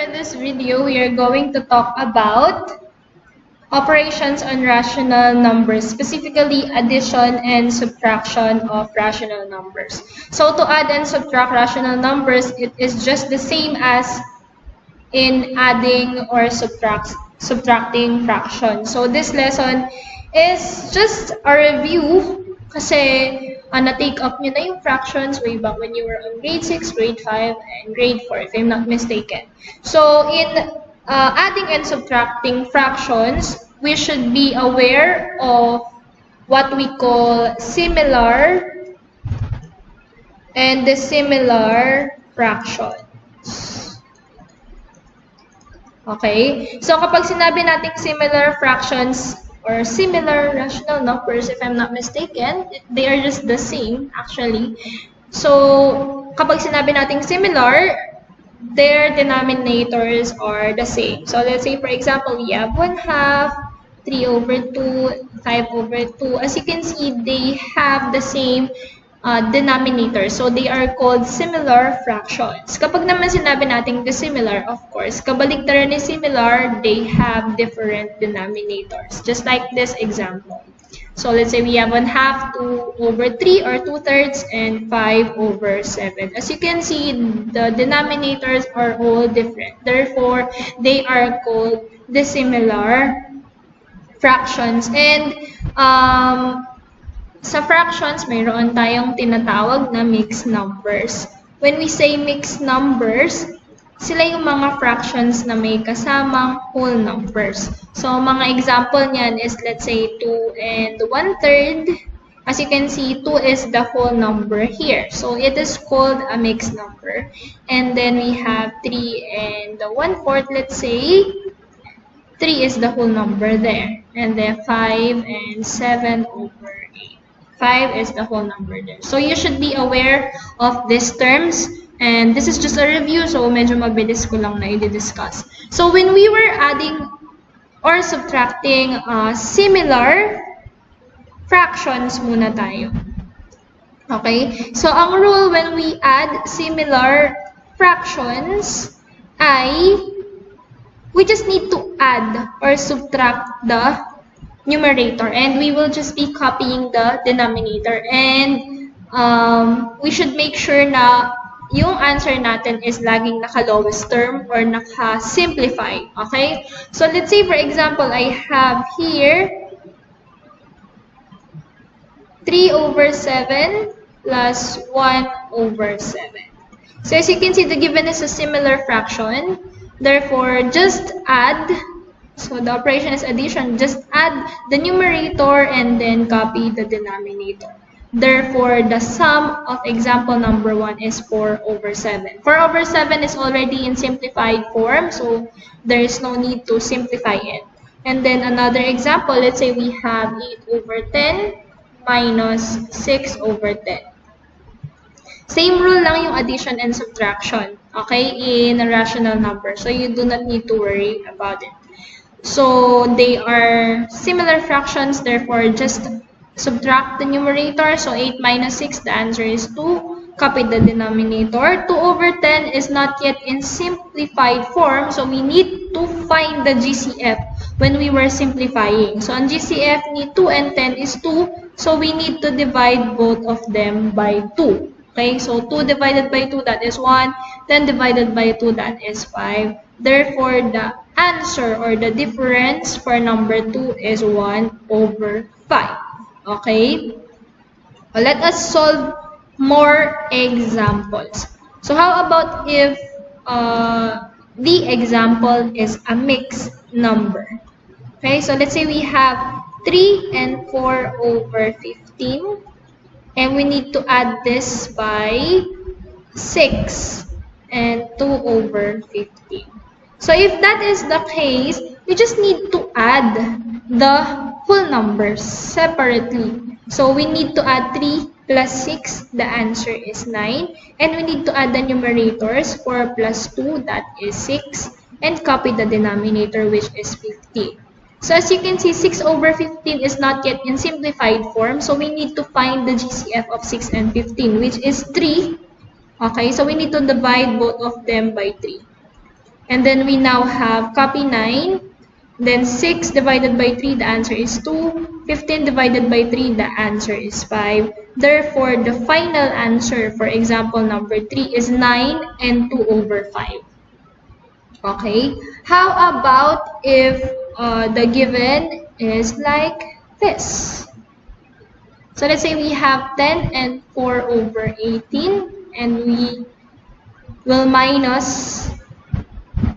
in this video, we are going to talk about operations on rational numbers, specifically addition and subtraction of rational numbers. So to add and subtract rational numbers, it is just the same as in adding or subtracting fractions. So this lesson is just a review kasi na-take up nyo na yung fractions way back when you were on grade 6, grade 5, and grade 4 if I'm not mistaken. So in adding and subtracting fractions, we should be aware of what we call similar and dissimilar fractions. Okay? So kapag sinabi nating similar fractions or similar rational numbers, if I'm not mistaken, they are just the same actually. So kapag sinabi nating similar, their denominators are the same. So let's say for example, we have 1/2, 3/2, 5/2. As you can see, they have the same denominator. So they are called similar fractions. Kapag naman sinabi natin dissimilar, of course, kabaligtaran ni similar, they have different denominators. Just like this example. So let's say we have 1/2, 2/3 or 2/3, and 5/7. As you can see, the denominators are all different. Therefore, they are called dissimilar fractions. And sa fractions, mayroon tayong tinatawag na mixed numbers. When we say mixed numbers, sila yung mga fractions na may kasamang whole numbers. So, mga example niyan is, let's say, 2 and 1/3. As you can see, 2 is the whole number here. So, it is called a mixed number. And then we have 3 and 1/4, let's say. 3 is the whole number there. And then 5 and 7/8. 5 is the whole number there. So you should be aware of these terms. And this is just a review, so medyo mabilis ko lang na i-discuss. So when we were adding or subtracting similar fractions muna tayo. Okay? So ang rule when we add similar fractions ay we just need to add or subtract the numerator, and we will just be copying the denominator, and we should make sure na yung answer natin is laging naka-lowest term or naka-simplify. Okay? So let's say for example, I have here 3/7 plus 1/7. So as you can see, the given is a similar fraction. Therefore, just add. So the operation is addition. Just add the numerator and then copy the denominator. Therefore, the sum of example number 1 is 4/7. 4/7 is already in simplified form, so there is no need to simplify it. And then another example, let's say we have 8/10 minus 6/10. Same rule lang yung addition and subtraction, okay, in a rational number. So you do not need to worry about it. So they are similar fractions, therefore just subtract the numerator. So 8 minus 6, the answer is 2. Copy the denominator. 2/10 is not yet in simplified form, so we need to find the GCF when we were simplifying. So ang GCF ni 2 and 10 is 2, so we need to divide both of them by 2. Okay, so 2 divided by 2, that is 1. 10 divided by 2, that is 5. Therefore, the answer or the difference for number 2 is 1/5. Okay? Well, let us solve more examples. So how about if the example is a mixed number? Okay, so let's say we have 3 and 4/15. And we need to add this by 6 and 2/15. So if that is the case, we just need to add the whole numbers separately. So we need to add 3 plus 6, the answer is 9. And we need to add the numerators, 4 plus 2, that is 6. And copy the denominator, which is 15. So as you can see, 6/15 is not yet in simplified form. So we need to find the GCF of 6 and 15, which is 3. Okay, so we need to divide both of them by 3. And then we now have copy 9. Then 6 divided by 3, the answer is 2. 15 divided by 3, the answer is 5. Therefore, the final answer for example number 3 is 9 and 2 over 5. Okay? How about if the given is like this? So let's say we have 10 and 4 over 18, and we will minus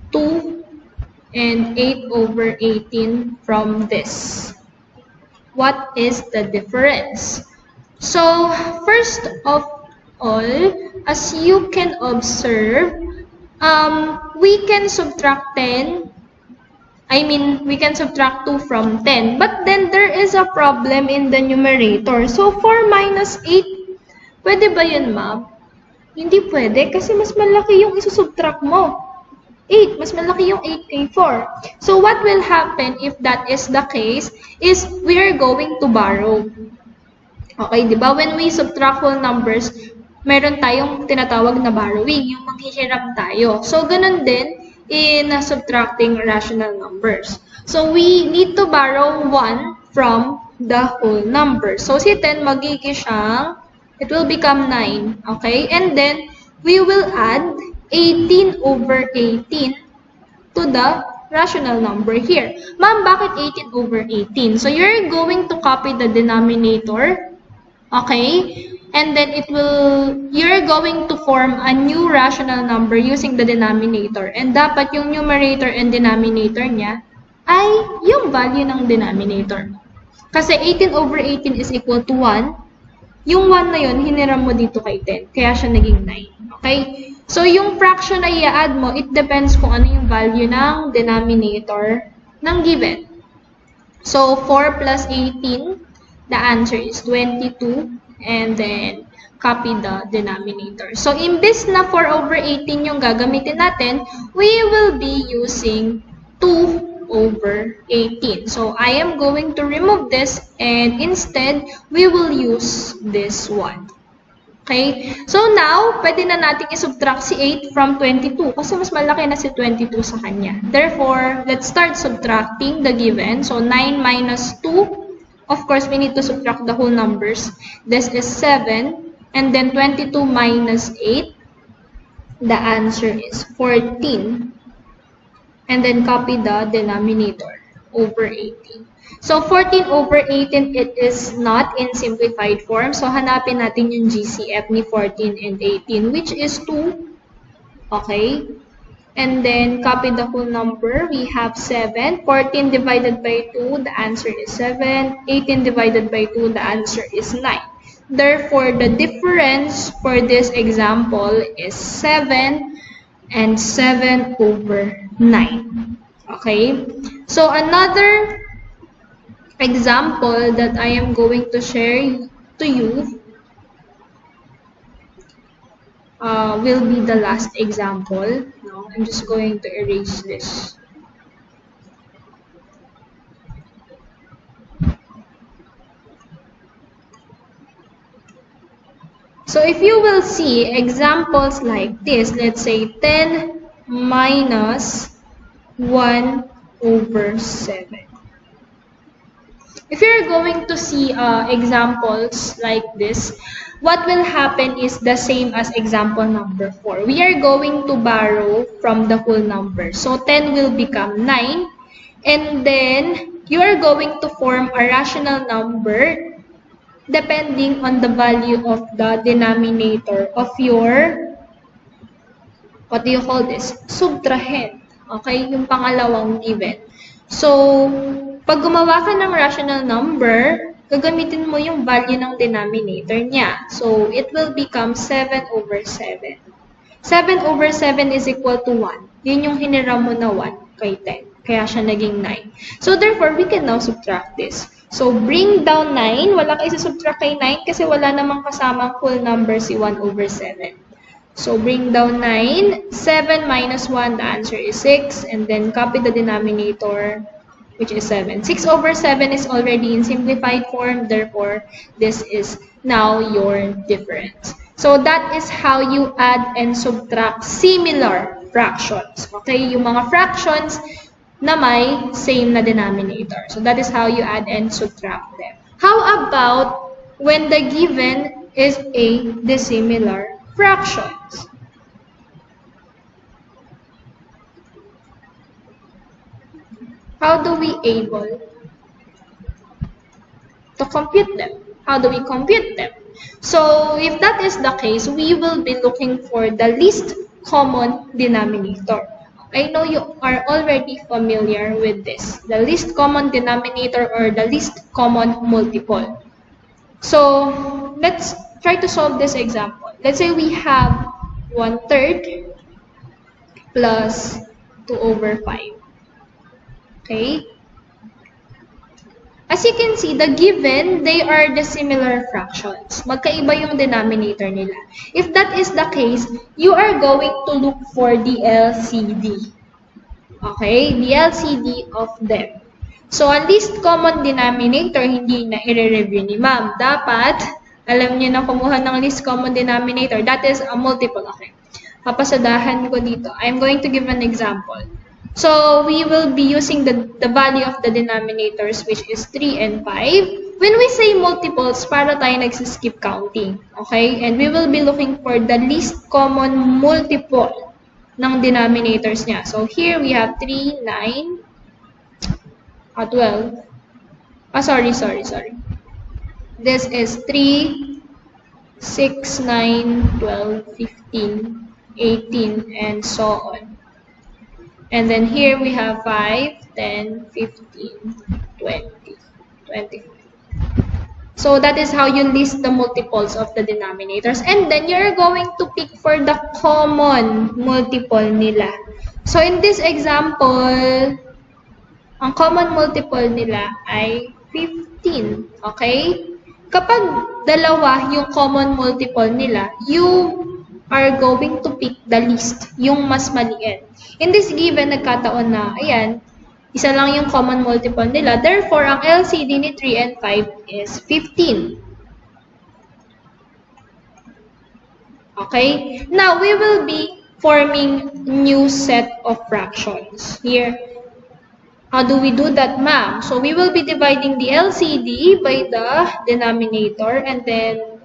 2 and 8 over 18 from this. What is the difference? So first of all, as you can observe, we can subtract 10. We can subtract 2 from 10. But then there is a problem in the numerator. So 4 minus 8, pwede ba yun, ma'am? Hindi pwede kasi mas malaki yung isusubtract mo. 8, mas malaki yung 8 kay 4. So what will happen if that is the case is we are going to borrow. Okay, di ba? When we subtract whole numbers, meron tayong tinatawag na borrowing, yung manghihiram tayo. So ganun din in subtracting rational numbers. So we need to borrow 1 from the whole number. So si 10 magiging siyang, it will become 9. Okay? And then we will add 18 over 18 to the rational number here. Ma'am, bakit 18 over 18? So you're going to copy the denominator. Okay? And then you're going to form a new rational number using the denominator. And dapat yung numerator and denominator niya ay yung value ng denominator. Kasi 18 over 18 is equal to 1. Yung 1 na yun, hiniram mo dito kay 10. Kaya siya naging 9. Okay? So yung fraction na i-add mo, it depends kung ano yung value ng denominator ng given. So 4 plus 18, the answer is 22. And then, copy the denominator. So, imbis na 4 over 18 yung gagamitin natin, we will be using 2 over 18. So, I am going to remove this and instead, we will use this one. Okay? So, now, pwede na natin isubtract si 8 from 22 kasi mas malaki na si 22 sa kanya. Therefore, let's start subtracting the given. So, 9 minus 2. Of course, we need to subtract the whole numbers. This is 7. And then 22 minus 8. The answer is 14. And then copy the denominator over 18. So 14 over 18, it is not in simplified form. So hanapin natin yung GCF ni 14 and 18, which is 2. Okay? And then, copy the whole number. We have 7. 14 divided by 2, the answer is 7. 18 divided by 2, the answer is 9. Therefore, the difference for this example is 7 and 7 over 9. Okay? So, another example that I am going to share to you will be the last example. Now, I'm just going to erase this. So if you will see examples like this, let's say 10 minus 1 over 7. If you're going to see examples like this, what will happen is the same as example number 4. We are going to borrow from the whole number. So 10 will become 9. And then you are going to form a rational number depending on the value of the denominator of your, what do you call this? Subtrahend. Okay? Yung pangalawang given. So, pag gumawa ka ng rational number, gagamitin mo yung value ng denominator niya. So, it will become 7 over 7. 7 over 7 is equal to 1. Yun yung hiniram mo na 1 kay 10. Kaya siya naging 9. So, therefore, we can now subtract this. So, bring down 9. Wala kayo subtract kay 9 kasi wala namang kasamang whole number si 1 over 7. So, bring down 9. 7 minus 1, the answer is 6. And then, copy the denominator, which is 7. 6 over 7 is already in simplified form. Therefore, this is now your difference. So, that is how you add and subtract similar fractions. Okay? Yung mga fractions na may same na denominator. So that is how you add and subtract them. How about when the given is a dissimilar fractions? How do we able to compute them? How do we compute them? So if that is the case, we will be looking for the least common denominator. I know you are already familiar with this, the least common denominator or the least common multiple. So let's try to solve this example. Let's say we have 1/3 plus 2/5. Okay? As you can see, the given, they are dissimilar fractions. Magkaiba yung denominator nila. If that is the case, you are going to look for the LCD. Okay? The LCD of them. So, ang least common denominator, hindi na i-review ni ma'am. Dapat, alam niyo na kumuha ng least common denominator. That is a multiple. Okay. Papasadahan ko dito. I'm going to give an example. So, we will be using the value of the denominators, which is 3 and 5. When we say multiples, para tayo nagsiskip counting. Okay? And we will be looking for the least common multiple ng denominators niya. So, here we have 3, 9, 12. Sorry. This is 3, 6, 9, 12, 15, 18, and so on. And then here we have 5, 10, 15, 20, 25. So that is how you list the multiples of the denominators. And then you're going to pick for the common multiple nila. So in this example, ang common multiple nila ay 15. Okay? Kapag dalawa yung common multiple nila, you are going to pick the least, yung mas maliit. In this given, nagkataon na, ayan, isa lang yung common multiple nila. Therefore, ang LCD ni 3 and 5 is 15. Okay? Now, we will be forming new set of fractions. Here, how do we do that, ma'am? So, we will be dividing the LCD by the denominator and then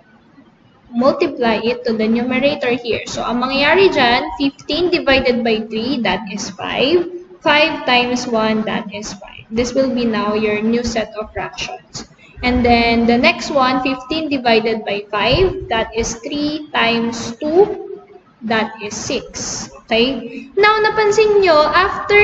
multiply it to the numerator here. So, ang mangyayari dyan, 15 divided by 3, that is 5. 5 times 1, that is 5. This will be now your new set of fractions. And then, the next one, 15 divided by 5, that is 3 times 2, that is 6. Okay? Now, napansin nyo, after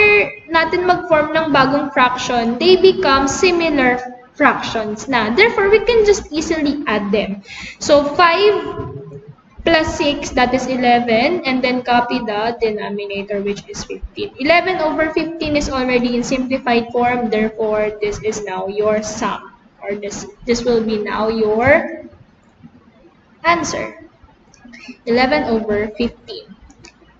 natin mag-form ng bagong fraction, they become similar fractions na. Therefore, we can just easily add them. So, 5 plus 6, that is 11, and then copy the denominator, which is 15. 11 over 15 is already in simplified form. Therefore, this is now your sum, or this will be now your answer. 11 over 15.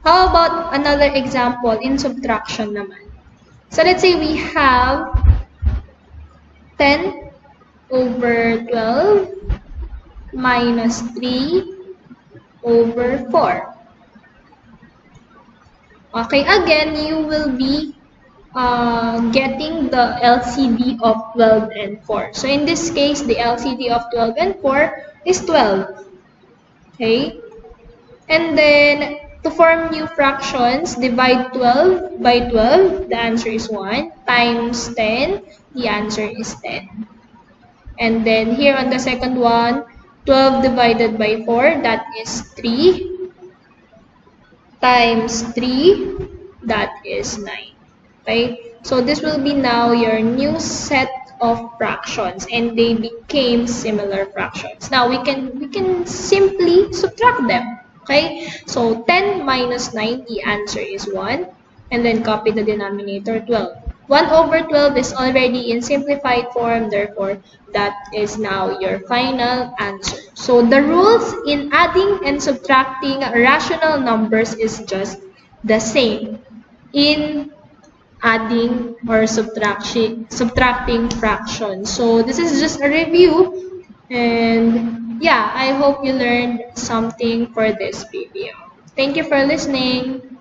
How about another example in subtraction naman? So, let's say we have 10 over 12 minus 3 over 4. Okay, again, you will be getting the LCD of 12 and 4. So, in this case, the LCD of 12 and 4 is 12. Okay? And then, to form new fractions, divide 12 by 12. The answer is 1. Times 10. The answer is 10. And then, here on the second one, 12 divided by 4. That is 3. Times 3. That is 9. Okay? So, this will be now your new set of fractions. And they became similar fractions. Now, we can simply subtract them. Okay, so 10 minus 9, the answer is 1. And then copy the denominator, 12. 1 over 12 is already in simplified form. Therefore, that is now your final answer. So, the rules in adding and subtracting rational numbers is just the same in adding or subtracting fractions. So, this is just a review. And yeah, I hope you learned something for this video. Thank you for listening.